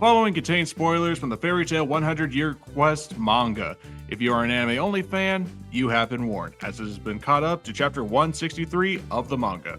following contains spoilers from the Fairy Tail 100-Year Quest manga. If you are an anime-only fan, you have been warned, as it has been caught up to chapter 163 of the manga.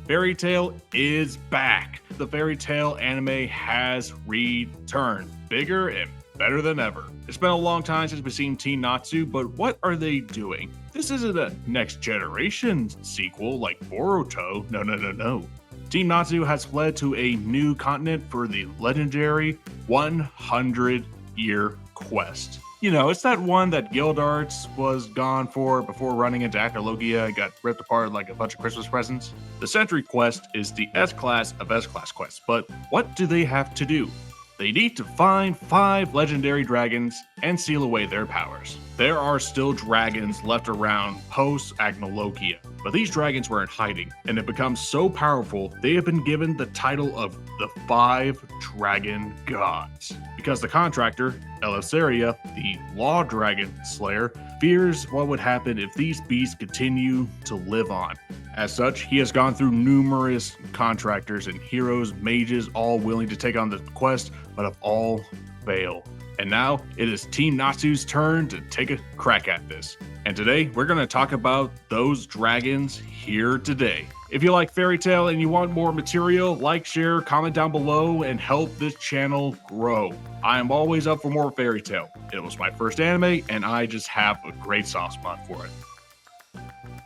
Fairy Tail is back. The Fairy Tail anime has returned, bigger and better than ever. It's been a long time since we've seen Team Natsu, but what are they doing? This isn't a next generation sequel like Boruto. No. Team Natsu has fled to a new continent for the legendary 100-year quest. You know, it's that one that Gildarts was gone for before running into Acnologia and got ripped apart like a bunch of Christmas presents. The Century Quest is the S-Class of S-Class quests, but what do they have to do? They need to find 5 legendary dragons and seal away their powers. There are still dragons left around post-Acnologia, but these dragons were in hiding and have become so powerful they have been given the title of the 5 Dragon Gods. Because the contractor, Elaseria, the Law Dragon Slayer, fears what would happen if these beasts continue to live on. As such, he has gone through numerous contractors and heroes, mages, all willing to take on the quest, but have all failed. And now, it is Team Natsu's turn to take a crack at this. And today, we're going to talk about those dragons here today. If you like Fairy Tail and you want more material, like, share, comment down below, and help this channel grow. I am always up for more Fairy Tail. It was my first anime, and I just have a great soft spot for it.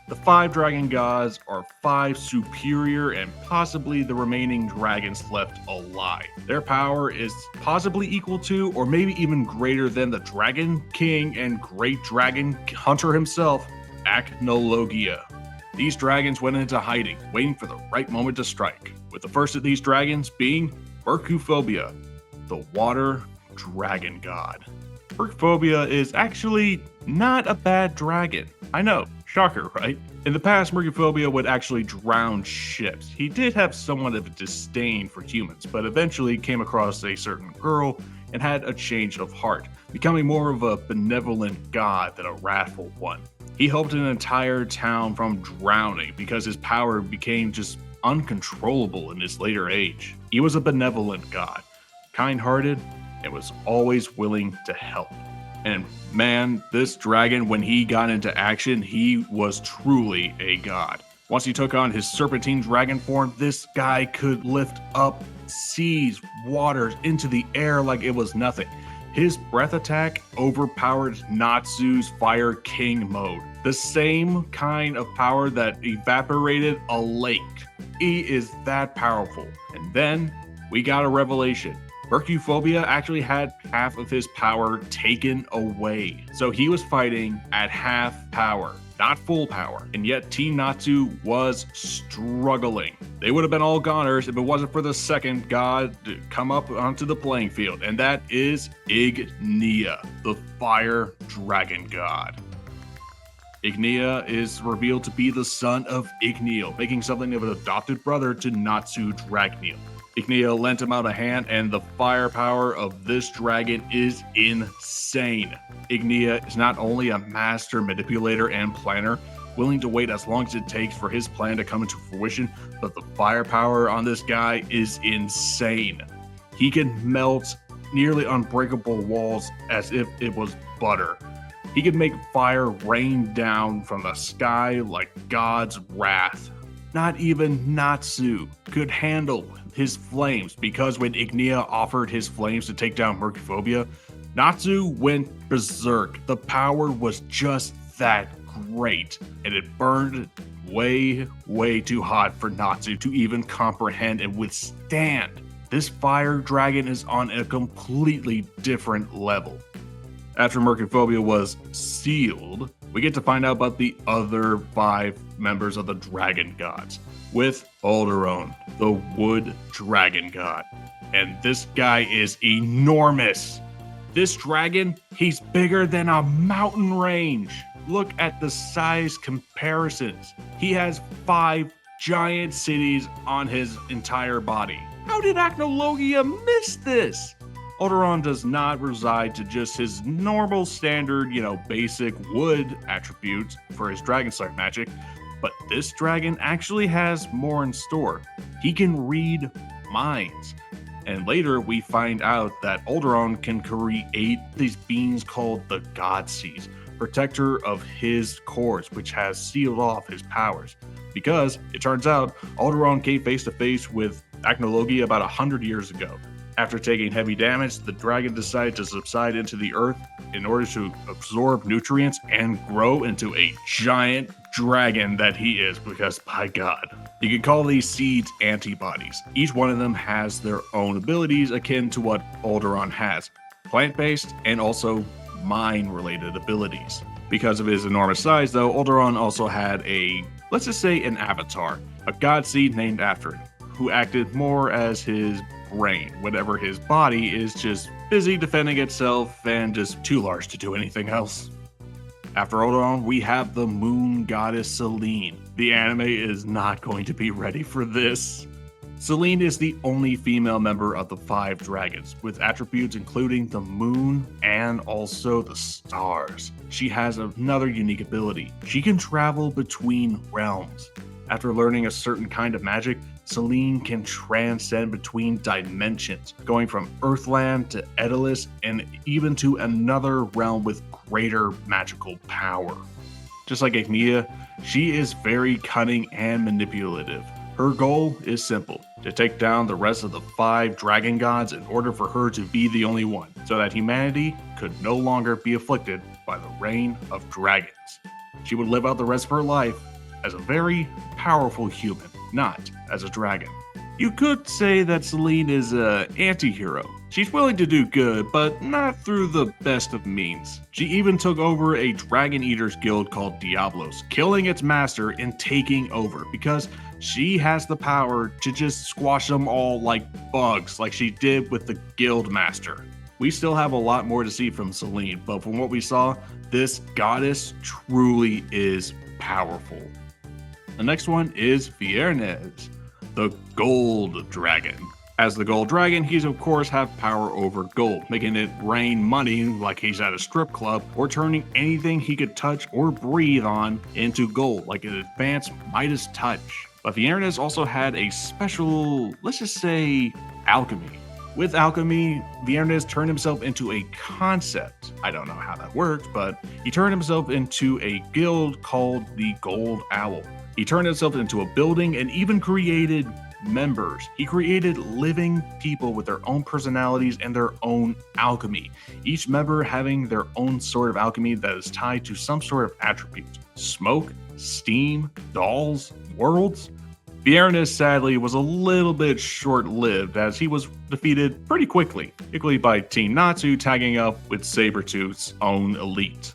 The 5 Dragon Gods are 5 superior and possibly the remaining dragons left alive. Their power is possibly equal to or maybe even greater than the Dragon King and Great Dragon Hunter himself, Acnologia. These dragons went into hiding, waiting for the right moment to strike, with the first of these dragons being Mercuphobia, the Water Dragon God. Mercuphobia is actually not a bad dragon. I know, shocker, right? In the past, Mercuphobia would actually drown ships. He did have somewhat of a disdain for humans, but eventually came across a certain girl and had a change of heart, becoming more of a benevolent god than a wrathful one. He helped an entire town from drowning because his power became just uncontrollable in his later age. He was a benevolent god, kind-hearted, and was always willing to help. And man, this dragon, when he got into action, he was truly a god. Once he took on his serpentine dragon form, this guy could lift up seas, waters into the air like it was nothing. His breath attack overpowered Natsu's Fire King mode, the same kind of power that evaporated a lake. He is that powerful. And then we got a revelation. Mercuphobia actually had half of his power taken away. So he was fighting at half power, not full power. And yet Team Natsu was struggling. They would have been all goners if it wasn't for the second god to come up onto the playing field. And that is Ignia, the Fire Dragon God. Ignia is revealed to be the son of Igneel, making something of an adopted brother to Natsu Dragneel. Ignia lent him out a hand, and the firepower of this dragon is insane. Ignia is not only a master manipulator and planner, willing to wait as long as it takes for his plan to come into fruition, but the firepower on this guy is insane. He can melt nearly unbreakable walls as if it was butter. He can make fire rain down from the sky like God's wrath. Not even Natsu could handle his flames, because when Ignia offered his flames to take down Mercuphobia, Natsu went berserk. The power was just that great, and it burned way too hot for Natsu to even comprehend and withstand. This fire dragon is on a completely different level. After Mercuphobia was sealed, we get to find out about the other 5 members of the Dragon Gods, with Alderon, the Wood Dragon God. And this guy is enormous. This dragon, he's bigger than a mountain range. Look at the size comparisons. He has 5 giant cities on his entire body. How did Acnologia miss this? Alderon does not reside to just his normal standard, basic wood attributes for his Dragon Slayer magic, but this dragon actually has more in store. He can read minds. And later we find out that Alderaan can create these beings called the God Seeds, protector of his cores, which has sealed off his powers. Because it turns out Alderaan came face to face with Acnologia about 100 years ago. After taking heavy damage, the dragon decided to subside into the earth in order to absorb nutrients and grow into a giant dragon that he is, because by God. You can call these seeds antibodies. Each one of them has their own abilities akin to what Alderaan has, plant-based and also mind-related abilities. Because of his enormous size though, Alderaan also had let's just say an avatar, a god seed named after him, who acted more as his brain, whenever his body is just busy defending itself and just too large to do anything else. After Alderaan, we have the moon goddess Selene. The anime is not going to be ready for this. Selene is the only female member of the 5 dragons, with attributes including the moon and also the stars. She has another unique ability. She can travel between realms. After learning a certain kind of magic, Selene can transcend between dimensions, going from Earthland to Edelus and even to another realm with greater magical power. Just like Acnologia, she is very cunning and manipulative. Her goal is simple, to take down the rest of the 5 dragon gods in order for her to be the only one, so that humanity could no longer be afflicted by the reign of dragons. She would live out the rest of her life as a very powerful human, not as a dragon. You could say that Selene is an anti-hero. She's willing to do good, but not through the best of means. She even took over a Dragon Eaters guild called Diablos, killing its master and taking over, because she has the power to just squash them all like bugs, like she did with the guild master. We still have a lot more to see from Selene, but from what we saw, this goddess truly is powerful. The next one is Viernes, the gold dragon. As the gold dragon, he's of course have power over gold, making it rain money like he's at a strip club, or turning anything he could touch or breathe on into gold, like an advanced Midas touch. But Viernes also had a special, let's just say, alchemy. With alchemy, Viernes turned himself into a concept. I don't know how that worked, but he turned himself into a guild called the Gold Owl. He turned himself into a building and even created members. He created living people with their own personalities and their own alchemy, each member having their own sort of alchemy that is tied to some sort of attribute. Smoke, steam, dolls, worlds. Viernes sadly was a little bit short-lived as he was defeated pretty quickly by Team Natsu tagging up with Sabretooth's own elite.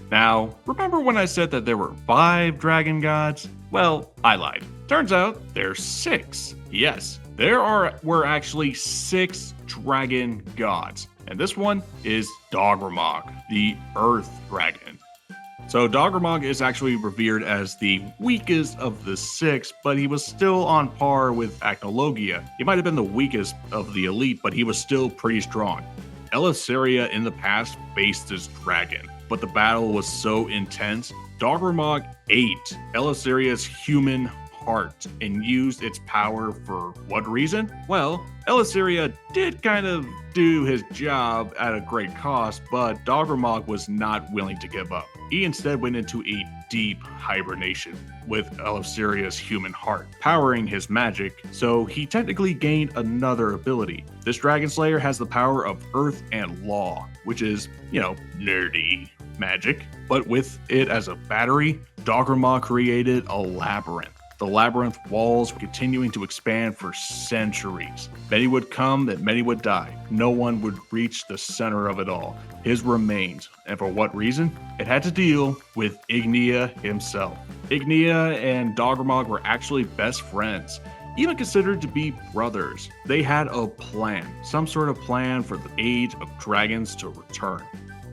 Now, remember when I said that there were 5 dragon gods? Well, I lied. Turns out there's 6. Yes, were actually 6 dragon gods. And this one is Dogramog, the Earth Dragon. So Dogramog is actually revered as the weakest of the 6, but he was still on par with Acnologia. He might have been the weakest of the elite, but he was still pretty strong. Eleutheria in the past faced this dragon, but the battle was so intense, Dogramog ate Eleutheria's human heart and used its power for what reason? Well, Eleutheria did kind of do his job at a great cost, but Dogramog was not willing to give up. He instead went into a deep hibernation with Eleutheria's human heart, powering his magic, so he technically gained another ability. This Dragon Slayer has the power of Earth and Law, which is, nerdy magic. But with it as a battery, Dogramog created a labyrinth. The labyrinth walls were continuing to expand for centuries. Many would come and many would die. No one would reach the center of it all, his remains. And for what reason? It had to deal with Acnologia himself. Acnologia and Dogramog were actually best friends, even considered to be brothers. They had a plan, some sort of plan for the Age of Dragons to return.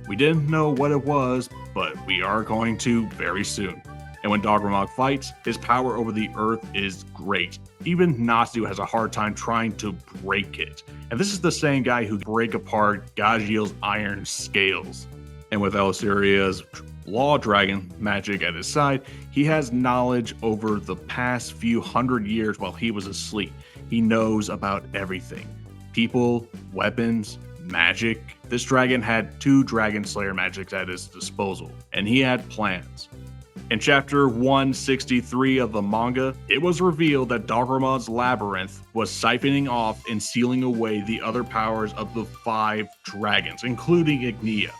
We didn't know what it was, but we are going to very soon. And when Dogramog fights, his power over the earth is great. Even Natsu has a hard time trying to break it. And this is the same guy who break apart Gajiel's iron scales. And with Eleutheria's law dragon magic at his side, he has knowledge over the past few hundred years while he was asleep. He knows about everything. people, weapons, magic. This dragon had 2 Dragon Slayer magics at his disposal, and he had plans. In chapter 163 of the manga, it was revealed that Doggermon's labyrinth was siphoning off and sealing away the other powers of the 5 dragons, including Ignia,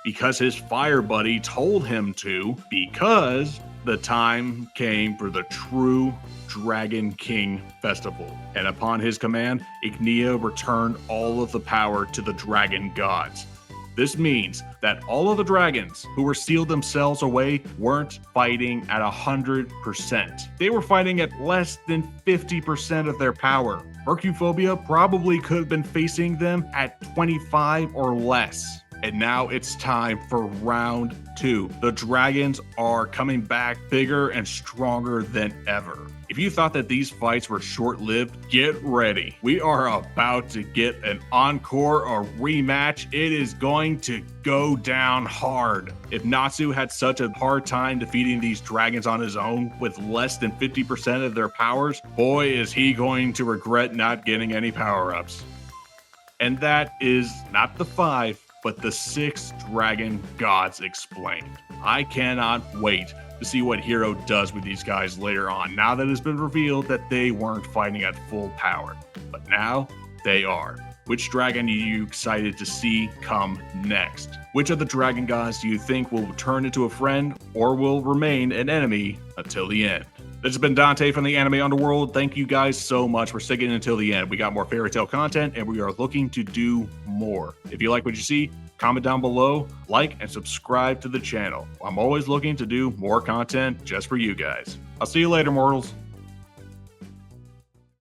because his fire buddy told him to, because the time came for the true Dragon King Festival. And upon his command, Ignia returned all of the power to the dragon gods. This means that all of the dragons who were sealed themselves away weren't fighting at 100%. They were fighting at less than 50% of their power. Mercuphobia probably could have been facing them at 25 or less. And now it's time for round 2. The dragons are coming back bigger and stronger than ever. If you thought that these fights were short-lived, get ready. We are about to get an encore or rematch. It is going to go down hard. If Natsu had such a hard time defeating these dragons on his own with less than 50% of their powers, boy is he going to regret not getting any power-ups. And that is not the 5, but the 6 dragon gods explained. I cannot wait to see what Hiro does with these guys later on, now that it's been revealed that they weren't fighting at full power. But now, they are. Which dragon are you excited to see come next? Which of the dragon gods do you think will turn into a friend or will remain an enemy until the end? This has been Dante from the Anime Underworld. Thank you guys so much for sticking until the end. We got more fairy tale content and we are looking to do more. If you like what you see, comment down below, like, and subscribe to the channel. I'm always looking to do more content just for you guys. I'll see you later, mortals.